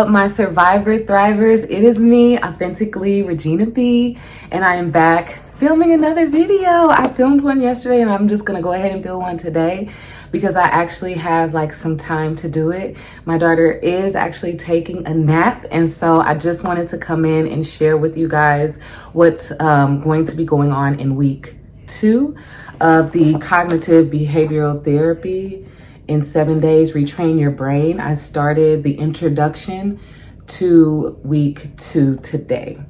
up, my survivor thrivers? It is me, authentically Regina B, and I am back filming another video. I filmed one yesterday and I'm just gonna go ahead and film one today because I actually have like some time to do it. My daughter is actually taking a nap, and so I just wanted to come in and share with you guys what's going to be going on in week 2 of the cognitive behavioral therapy in 7 days, Retrain Your Brain. I started the introduction to week 2 today.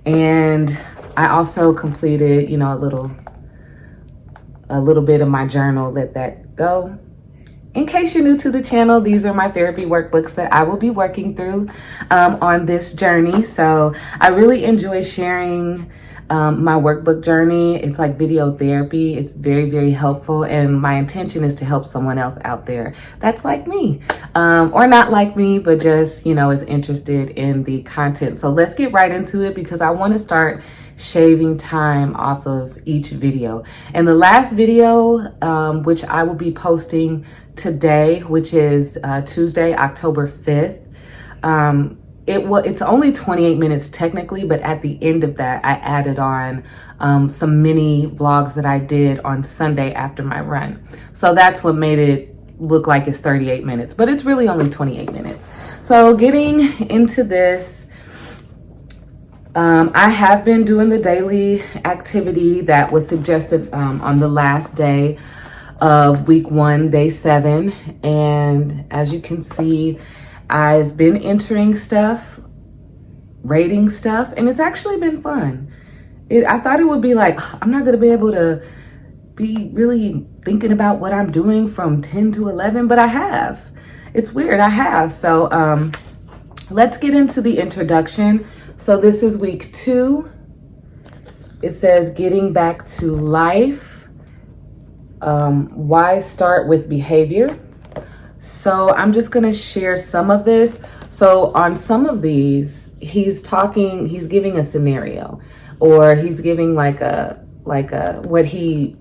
And I also completed, you know, a little bit of my journal, let that go. In case you're new to the channel, these are my therapy workbooks that I will be working through on this journey. So I really enjoy sharing my workbook journey. It's like video therapy. It's very, very helpful. And my intention is to help someone else out there that's like me, or not like me, but just, you know, is interested in the content. So let's get right into it because I want to start shaving time off of each video. And the last video, which I will be posting today, which is Tuesday, October 5th, it's only 28 minutes technically, but at the end of that, I added on some mini vlogs that I did on Sunday after my run. So that's what made it look like it's 38 minutes, but it's really only 28 minutes. So getting into this, I have been doing the daily activity that was suggested on the last day of week 1, day 7. And as you can see, I've been entering stuff, rating stuff, and it's actually been fun. I thought it would be like, I'm not gonna be able to be really thinking about what I'm doing from 10 to 11, but I have. It's weird, I have. So let's get into the introduction. So this is week 2. It says getting back to life. Why start with behavior? So I'm just gonna share some of this. So on some of these, he's giving a scenario, or he's giving like a what he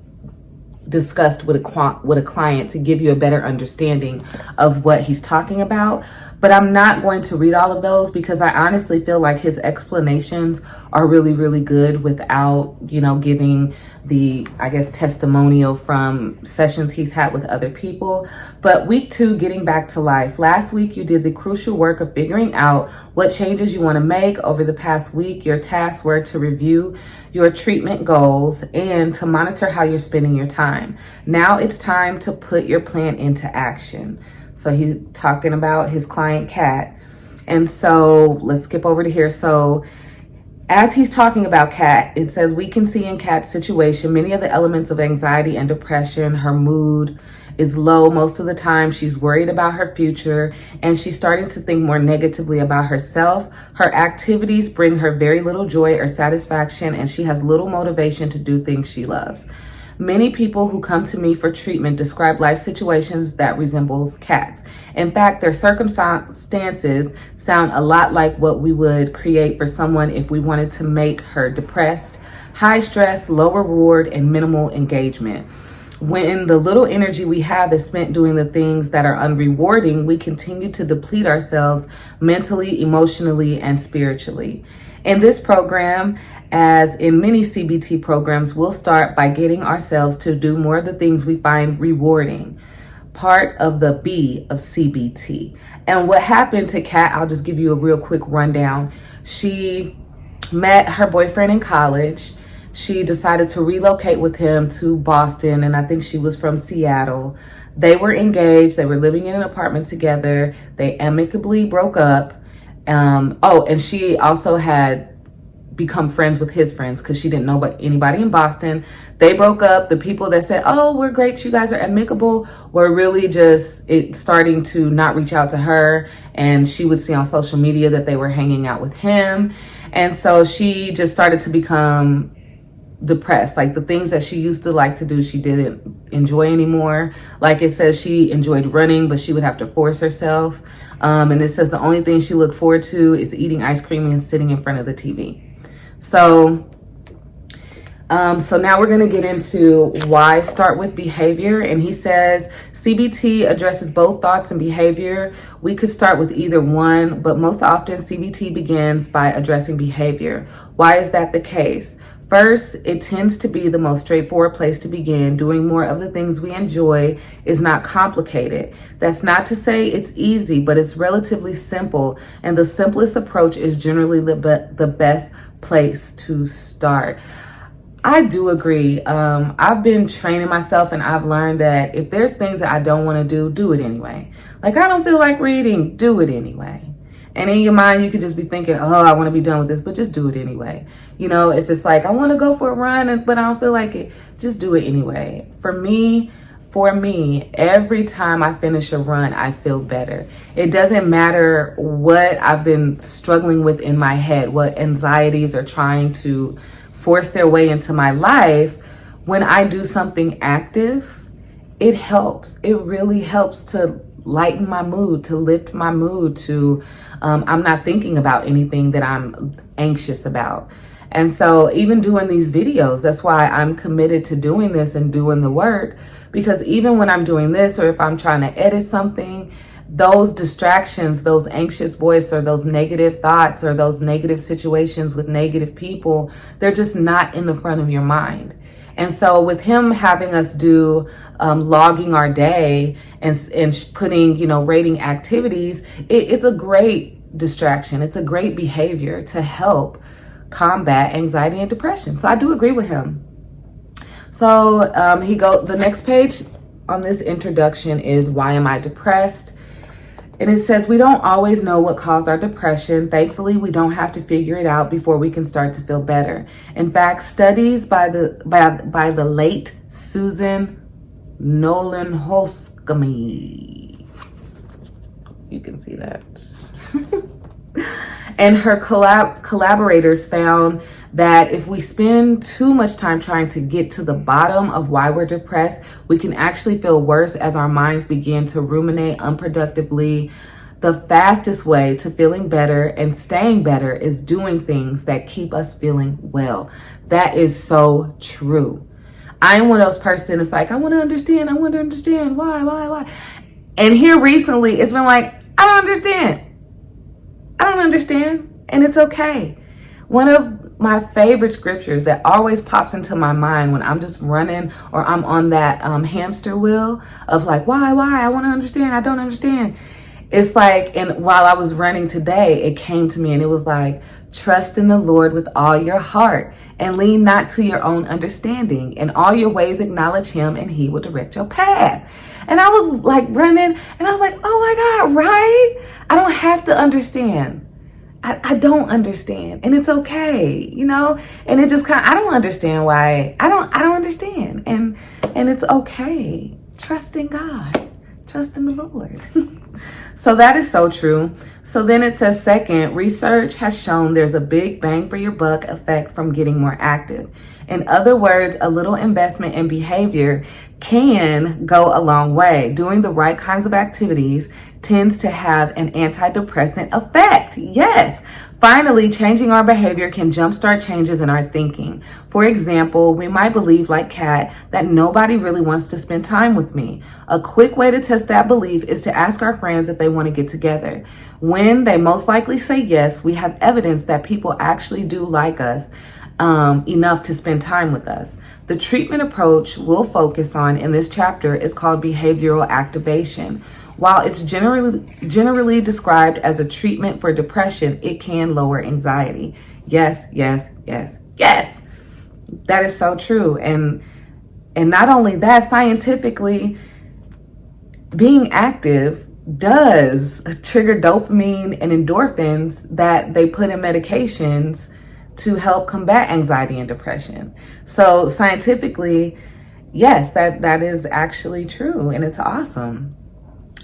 discussed with a client to give you a better understanding of what he's talking about. But I'm not going to read all of those because I honestly feel like his explanations are really, really good without, you know, giving the, I guess, testimonial from sessions he's had with other people. But week 2, getting back to life. Last week, you did the crucial work of figuring out what changes you want to make. Over the past week, your tasks were to review your treatment goals and to monitor how you're spending your time. Now it's time to put your plan into action. So he's talking about his client, Kat. And so let's skip over to here. So as he's talking about Kat, it says, we can see in Kat's situation many of the elements of anxiety and depression. Her mood is low most of the time. She's worried about her future, and she's starting to think more negatively about herself. Her activities bring her very little joy or satisfaction, and she has little motivation to do things she loves. Many people who come to me for treatment describe life situations that resembles Kat's. In fact, their circumstances sound a lot like what we would create for someone if we wanted to make her depressed, high stress, low reward, and minimal engagement. When the little energy we have is spent doing the things that are unrewarding, we continue to deplete ourselves mentally, emotionally, and spiritually. In this program, as in many CBT programs, we'll start by getting ourselves to do more of the things we find rewarding. Part of the B of CBT. And what happened to Kat, I'll just give you a real quick rundown. She met her boyfriend in college. She decided to relocate with him to Boston, and I think she was from Seattle. They were engaged. They were living in an apartment together. They amicably broke up. And she also had become friends with his friends because she didn't know anybody in Boston. They broke up. The people that said, oh, we're great, you guys are amicable, were really just starting to not reach out to her. And she would see on social media that they were hanging out with him. And so she just started to become depressed. Like the things that she used to like to do, she didn't enjoy anymore. Like it says she enjoyed running, but she would have to force herself. And it says the only thing she looked forward to is eating ice cream and sitting in front of the TV. So now we're going to get into why start with behavior. And he says, CBT addresses both thoughts and behavior. We could start with either one, but most often CBT begins by addressing behavior. Why is that the case? First, it tends to be the most straightforward place to begin. Doing more of the things we enjoy is not complicated. That's not to say it's easy, but it's relatively simple, and the simplest approach is generally the best place to start. I do agree. I've been training myself, and I've learned that if there's things that I don't want to do it anyway. Like, I don't feel like reading, do it anyway. And in your mind, you could just be thinking, oh, I want to be done with this, but just do it anyway. You know, if it's like, I want to go for a run, but I don't feel like it, just do it anyway. For me, every time I finish a run, I feel better. It doesn't matter what I've been struggling with in my head, what anxieties are trying to force their way into my life. When I do something active, it helps. It really helps to lighten my mood, to lift my mood, to I'm not thinking about anything that I'm anxious about. And so even doing these videos, that's why I'm committed to doing this and doing the work, because even when I'm doing this, or if I'm trying to edit something, those distractions, those anxious voice, or those negative thoughts, or those negative situations with negative people, they're just not in the front of your mind. And so with him having us do logging our day and putting, rating activities, it's a great distraction. It's a great behavior to help combat anxiety and depression. So I do agree with him. So the next page on this introduction is, why am I depressed? And it says, we don't always know what caused our depression. Thankfully, we don't have to figure it out before we can start to feel better. In fact, studies by the late Susan Nolan-Holscombe, you can see that, and her collaborators found that if we spend too much time trying to get to the bottom of why we're depressed, we can actually feel worse as our minds begin to ruminate unproductively. The fastest way to feeling better and staying better is doing things that keep us feeling well. That is so true. I am one of those persons, it's like, I want to understand why. And here recently, it's been like, I don't understand. And it's okay. One of my favorite scriptures that always pops into my mind when I'm just running, or I'm on that hamster wheel of like, why? I want to understand. I don't understand. It's like, and while I was running today, it came to me, and it was like, trust in the Lord with all your heart and lean not to your own understanding. In all your ways acknowledge him, and he will direct your path. And I was like running, and I was like, oh my God, right? I don't have to understand. I don't understand, and it's okay, and it just I don't understand why. I don't understand, and it's okay. Trust in God, trust in the Lord. So that is so true. So then it says, second, research has shown there's a big bang for your buck effect from getting more active. In other words, a little investment in behavior can go a long way. Doing the right kinds of activities tends to have an antidepressant effect. Yes. Finally, changing our behavior can jumpstart changes in our thinking. For example, we might believe, like Kat, that nobody really wants to spend time with me. A quick way to test that belief is to ask our friends if they want to get together. When they most likely say yes, we have evidence that people actually do like us enough to spend time with us. The treatment approach we'll focus on in this chapter is called behavioral activation. While it's generally described as a treatment for depression, it can lower anxiety. Yes. That is so true. And not only that, scientifically, being active does trigger dopamine and endorphins that they put in medications to help combat anxiety and depression. So scientifically, yes, that is actually true, and it's awesome.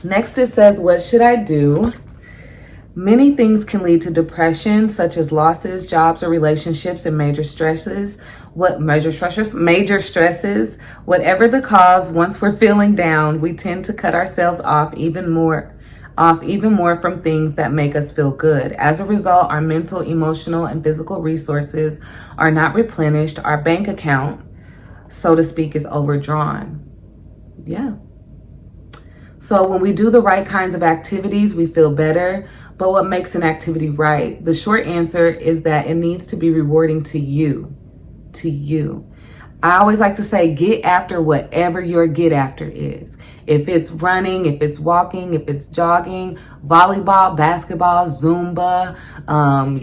Next, it says, what should I do? Many things can lead to depression, such as losses, jobs or relationships, and major stresses. Major stresses. Whatever the cause, once we're feeling down, we tend to cut ourselves off even more from things that make us feel good. As a result, our mental, emotional, and physical resources are not replenished. Our bank account, so to speak, is overdrawn. Yeah. So when we do the right kinds of activities, we feel better. But what makes an activity right? The short answer is that it needs to be rewarding to you. To you. I always like to say, get after whatever your get after is. If it's running, if it's walking, if it's jogging, volleyball, basketball, Zumba,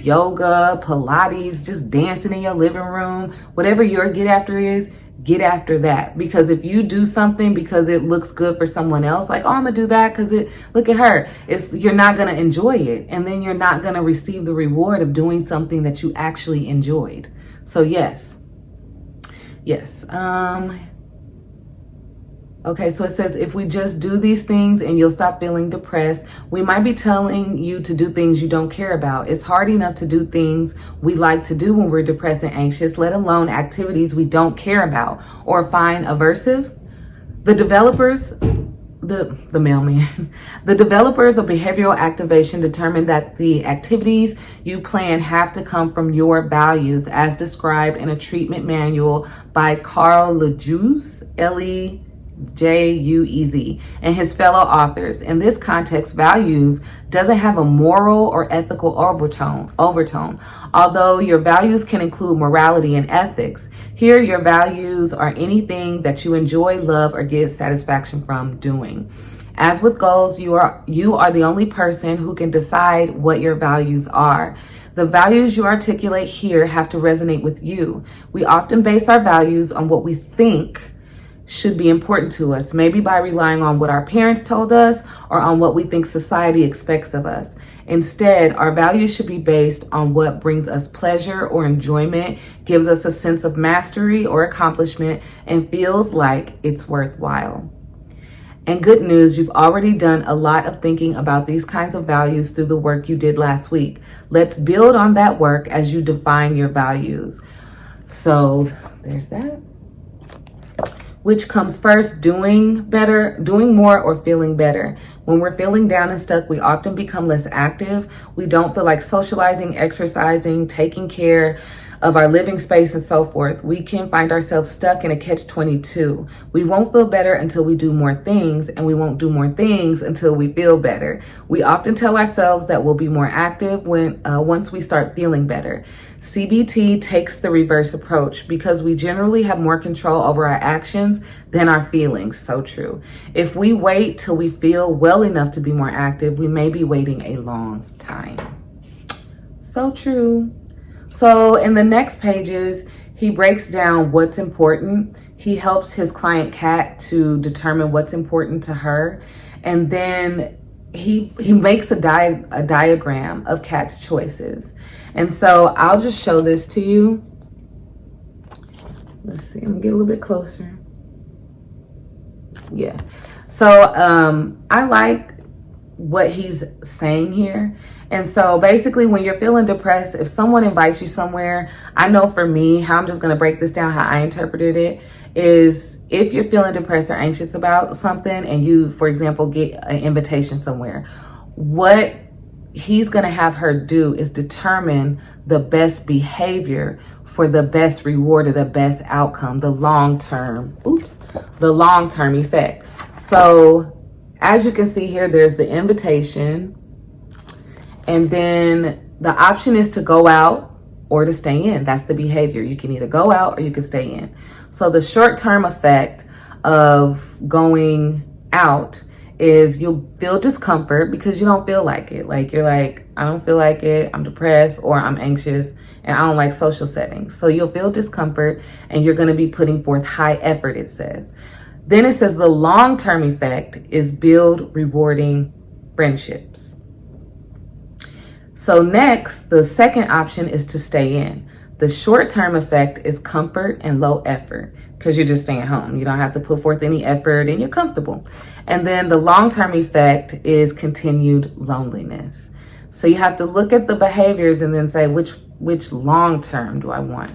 yoga, Pilates, just dancing in your living room, whatever your get after is, get after that. Because if you do something because it looks good for someone else, like, oh, I'm gonna do that because look at her, you're not gonna enjoy it. And then you're not gonna receive the reward of doing something that you actually enjoyed. So yes. Okay, so it says, if we just do these things and you'll stop feeling depressed, we might be telling you to do things you don't care about. It's hard enough to do things we like to do when we're depressed and anxious, let alone activities we don't care about or find aversive. The developers of behavioral activation determined that the activities you plan have to come from your values as described in a treatment manual by Carl Lejeuz, Lejeuz, and his fellow authors. In this context, values doesn't have a moral or ethical overtone. Although your values can include morality and ethics, here your values are anything that you enjoy, love, or get satisfaction from doing. As with goals, you are the only person who can decide what your values are. The values you articulate here have to resonate with you. We often base our values on what we think should be important to us, maybe by relying on what our parents told us or on what we think society expects of us. Instead, our values should be based on what brings us pleasure or enjoyment, gives us a sense of mastery or accomplishment, and feels like it's worthwhile. And good news, you've already done a lot of thinking about these kinds of values through the work you did last week. Let's build on that work as you define your values. So there's that. Which comes first, doing better, doing more, or feeling better? When we're feeling down and stuck, we often become less active. We don't feel like socializing, exercising, taking care of our living space, and so forth. We can find ourselves stuck in a catch-22. We won't feel better until we do more things, and we won't do more things until we feel better. We often tell ourselves that we'll be more active once we start feeling better. CBT takes the reverse approach because we generally have more control over our actions than our feelings. So true. If we wait till we feel well enough to be more active, we may be waiting a long time. So true. So in the next pages, he breaks down what's important. He helps his client Kat to determine what's important to her. And then he makes a diagram of Kat's choices. And so I'll just show this to you. Let's see, I'm gonna get a little bit closer. Yeah. So I like what he's saying here. And so basically when you're feeling depressed, if someone invites you somewhere, I know for me, how I'm just going to break this down, how I interpreted it is, if you're feeling depressed or anxious about something and you, for example, get an invitation somewhere, what he's going to have her do is determine the best behavior for the best reward or the best outcome, the long-term effect. So as you can see here, there's the invitation. And then the option is to go out or to stay in. That's the behavior. You can either go out or you can stay in. So the short-term effect of going out is you'll feel discomfort because you don't feel like it. Like you're like, I don't feel like it. I'm depressed or I'm anxious and I don't like social settings. So you'll feel discomfort and you're going to be putting forth high effort, it says. Then it says the long-term effect is build rewarding friendships. So next, the second option is to stay in. The short-term effect is comfort and low effort because you're just staying home. You don't have to put forth any effort and you're comfortable. And then the long-term effect is continued loneliness. So you have to look at the behaviors and then say, which long-term do I want?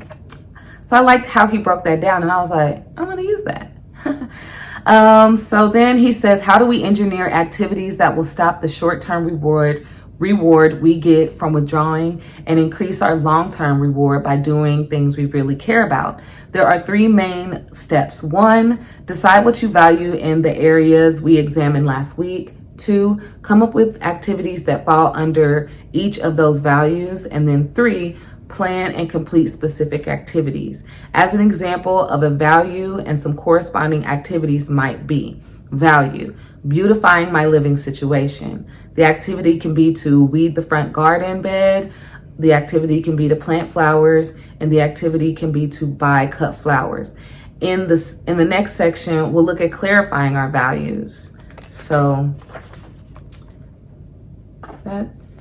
So I liked how he broke that down and I was like, I'm going to use that. So then he says, how do we engineer activities that will stop the short-term reward reward we get from withdrawing and increase our long-term reward by doing things we really care about. There are 3 main steps. 1, decide what you value in the areas we examined last week. 2, come up with activities that fall under each of those values. And then 3, plan and complete specific activities. As an example of a value and some corresponding activities might be: value, beautifying my living situation. The activity can be to weed the front garden bed. The activity can be to plant flowers, and the activity can be to buy cut flowers. In the next section, we'll look at clarifying our values. So that's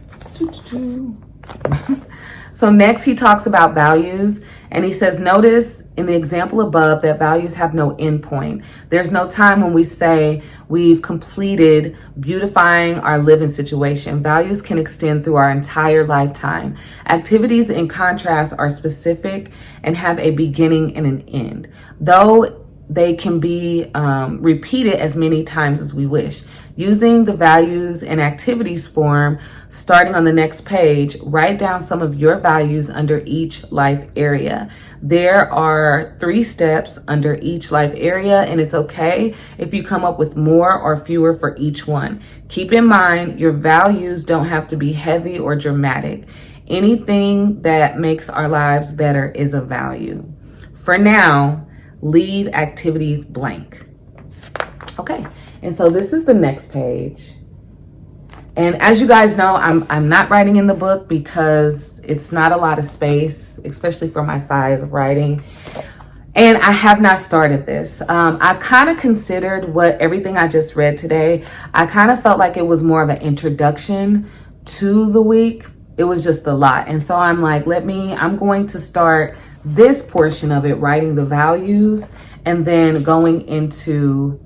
So next he talks about values, and he says, notice in the example above that values have no endpoint. There's no time when we say we've completed beautifying our living situation. Values can extend through our entire lifetime. Activities, in contrast, are specific and have a beginning and an end, though they can be repeated as many times as we wish. Using the values and activities form, starting on the next page, write down some of your values under each life area. There are 3 steps under each life area, and it's okay if you come up with more or fewer for each one. Keep in mind, your values don't have to be heavy or dramatic. Anything that makes our lives better is a value. For now, leave activities blank. Okay, and so this is the next page. And as you guys know, I'm not writing in the book because it's not a lot of space, especially for my size of writing. And I have not started this. I kind of considered everything I just read today. I kind of felt like it was more of an introduction to the week. It was just a lot. And so I'm like, I'm going to start this portion of it, writing the values, and then going into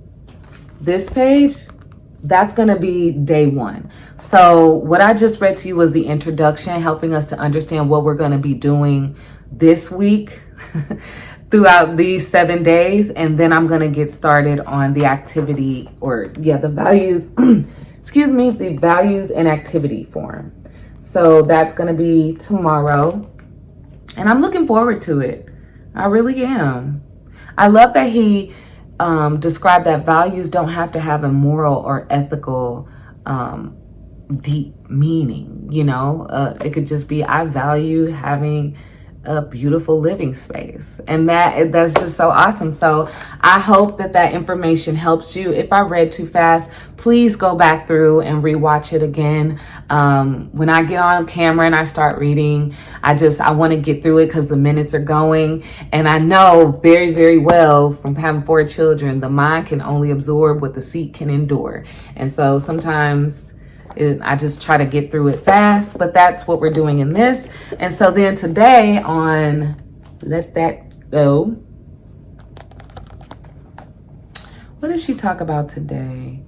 this page. That's going to be day 1. So what I just read to you was the introduction, helping us to understand what we're going to be doing this week throughout these 7 days. And then I'm going to get started on the activity, the values, the values and activity form. So that's going to be tomorrow. And I'm looking forward to it. I really am. I love that he described that values don't have to have a moral or ethical deep meaning. It could just be, I value having a beautiful living space, and that's just so awesome. So I hope that information helps you. If I read too fast, please go back through and rewatch it again. When I get on camera and I start reading, I want to get through it because the minutes are going, and I know very, very well from having 4 children, the mind can only absorb what the seat can endure. And so sometimes I just try to get through it fast, but that's what we're doing in this. And so then today on Let That Go, what does she talk about today?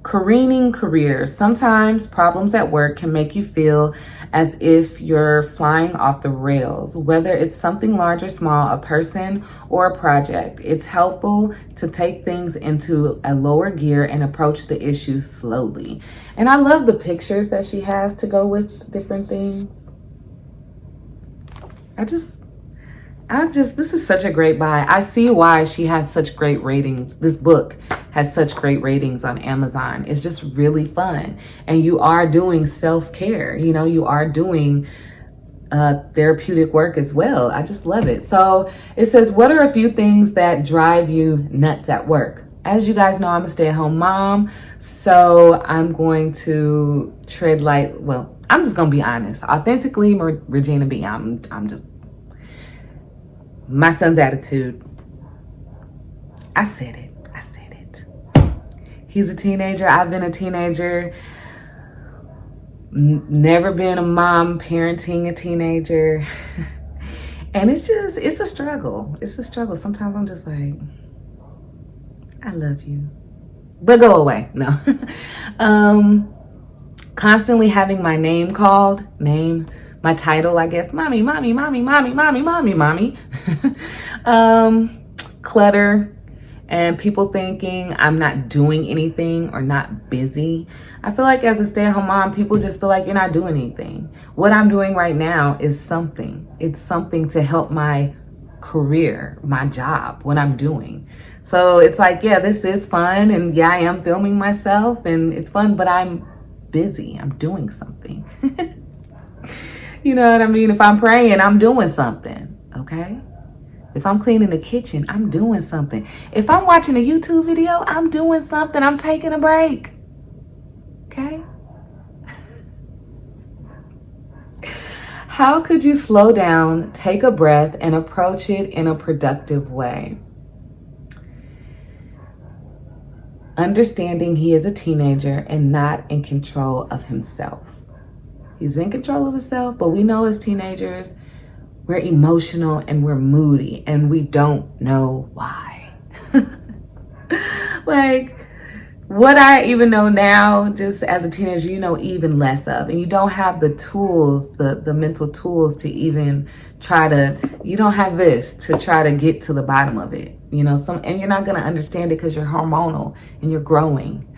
Careening careers. Sometimes problems at work can make you feel as if you're flying off the rails, whether it's something large or small, a person or a project. It's helpful to take things into a lower gear and approach the issue slowly. And I love the pictures that she has to go with different things. This is such a great buy. I see why she has such great ratings. This book has such great ratings on Amazon. It's just really fun. And you are doing self-care. You are doing therapeutic work as well. I just love it. So it says, what are a few things that drive you nuts at work? As you guys know, I'm a stay-at-home mom. So I'm going to tread light. Well, I'm just going to be honest. Authentically, Regina B. I'm just, my son's attitude. I said it. He's a teenager. I've been a teenager. Never been a mom parenting a teenager. And it's a struggle. It's a struggle. Sometimes I'm just like, I love you, but go away. No. Constantly having my name called, my title, I guess, mommy. Clutter And people thinking I'm not doing anything or not busy. I feel like as a stay-at-home mom, people just feel like you're not doing anything. What I'm doing right now is something. It's something to help my career, my job, what I'm doing. So it's like, yeah, this is fun. And yeah, I am filming myself and it's fun, but I'm busy. I'm doing something. You know what I mean? If I'm praying, I'm doing something, okay? If I'm cleaning the kitchen, I'm doing something. If I'm watching a YouTube video, I'm doing something. I'm taking a break, okay? How could you slow down, take a breath, and approach it in a productive way? Understanding he is a teenager and not in control of himself. He's in control of himself, but we know as teenagers, we're emotional and we're moody and we don't know why. Like, what I even know now, just as a teenager, you know even less of. And you don't have the tools, the mental tools to even try to, you don't have this to try to get to the bottom of it. You know, and you're not going to understand it because you're hormonal and you're growing.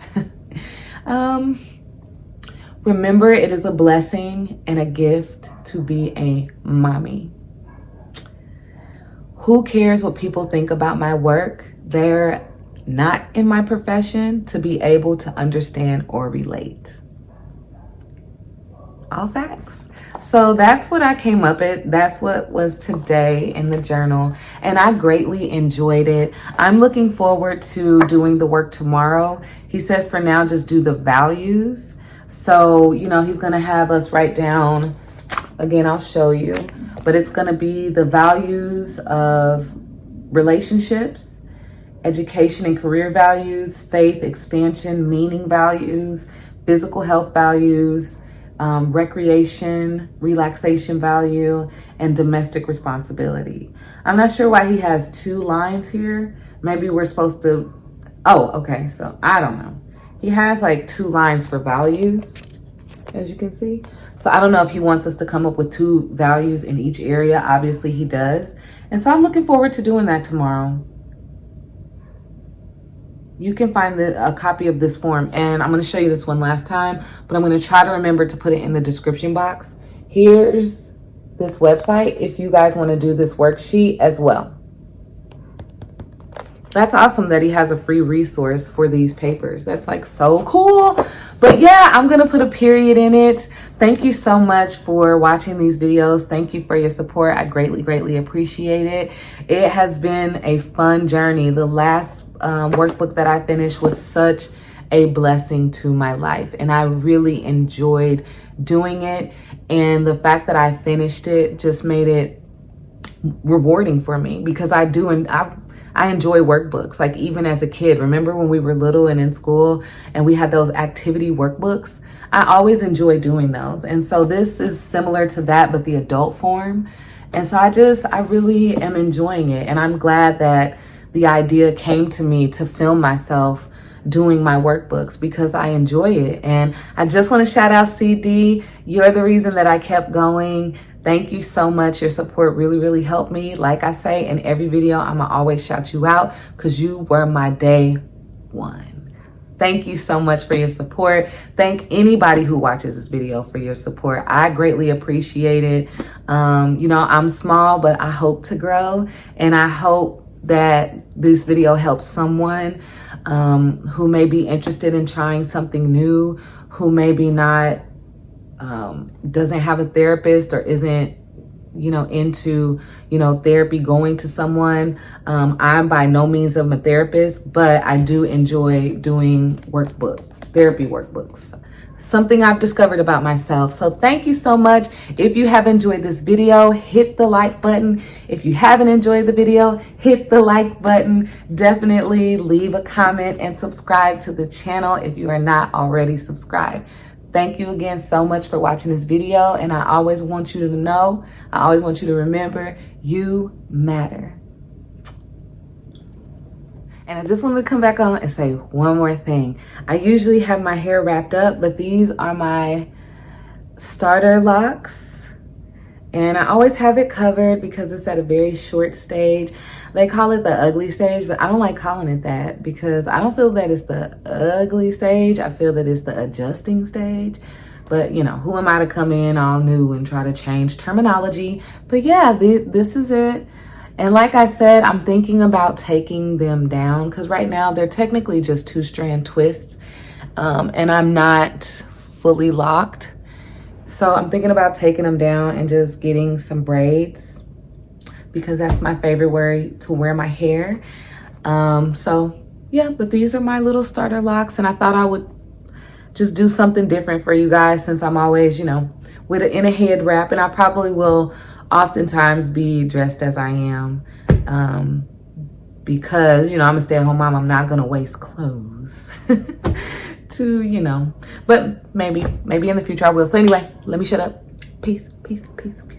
Remember, it is a blessing and a gift to be a mommy. Who cares what people think about my work? They're not in my profession to be able to understand or relate. All facts. So that's what I came up with. That's what was today in the journal. And I greatly enjoyed it. I'm looking forward to doing the work tomorrow. He says for now, just do the values. So, you know, he's going to have us write down, again, I'll show you, but it's going to be the values of relationships, education and career values, faith, expansion, meaning values, physical health values, recreation, relaxation value, and domestic responsibility. I'm not sure why he has 2 lines here. Maybe we're supposed to, oh, okay, so I don't know. He has like 2 lines for values, as you can see. So I don't know if he wants us to come up with 2 values in each area. Obviously he does. And so I'm looking forward to doing that tomorrow. You can find a copy of this form, and I'm going to show you this one last time, but I'm going to try to remember to put it in the description box. Here's this website if you guys want to do this worksheet as well. That's awesome that he has a free resource for these papers. That's like so cool. But yeah, I'm going to put a period in it. Thank you so much for watching these videos. Thank you for your support. I greatly, greatly appreciate it. It has been a fun journey. The last workbook that I finished was such a blessing to my life, and I really enjoyed doing it. And the fact that I finished it just made it rewarding for me, because I enjoy workbooks. Like even as a kid, remember when we were little and in school and we had those activity workbooks? I always enjoy doing those. And so this is similar to that, but the adult form. And so I really am enjoying it. And I'm glad that the idea came to me to film myself doing my workbooks, because I enjoy it. And I just want to shout out CD. You're the reason that I kept going. Thank you so much. Your support really, really helped me. Like I say in every video, I'm gonna always shout you out because you were my day one. Thank you so much for your support. Thank anybody who watches this video for your support. I greatly appreciate it. You know, I'm small, but I hope to grow, and I hope that this video helps someone who may be interested in trying something new, who maybe not doesn't have a therapist or isn't, you know, into, you know, therapy, going to someone. I'm by no means a therapist, but I do enjoy doing therapy workbooks. Something I've discovered about myself. So thank you so much. If you have enjoyed this video, hit the like button. If you haven't enjoyed the video, hit the like button. Definitely leave a comment and subscribe to the channel if you are not already subscribed. Thank you again so much for watching this video. And I always want you to know, I always want you to remember, you matter. And I just wanted to come back on and say one more thing. I usually have my hair wrapped up, but these are my starter locks. And I always have it covered because it's at a very short stage. They call it the ugly stage, but I don't like calling it that because I don't feel that it's the ugly stage. I feel that it's the adjusting stage. But, you know, who am I to come in all new and try to change terminology? But yeah, this is it. And like I said, I'm thinking about taking them down because right now they're technically just 2-strand twists. And I'm not fully locked. So I'm thinking about taking them down and just getting some braids because that's my favorite way to wear my hair. So yeah, but these are my little starter locks, and I thought I would just do something different for you guys since I'm always, you know, in a head wrap, and I probably will oftentimes be dressed as I am because, you know, I'm a stay-at-home mom. I'm not gonna waste clothes. To, you know, but maybe in the future I will. So anyway, let me shut up. Peace, peace, peace, peace.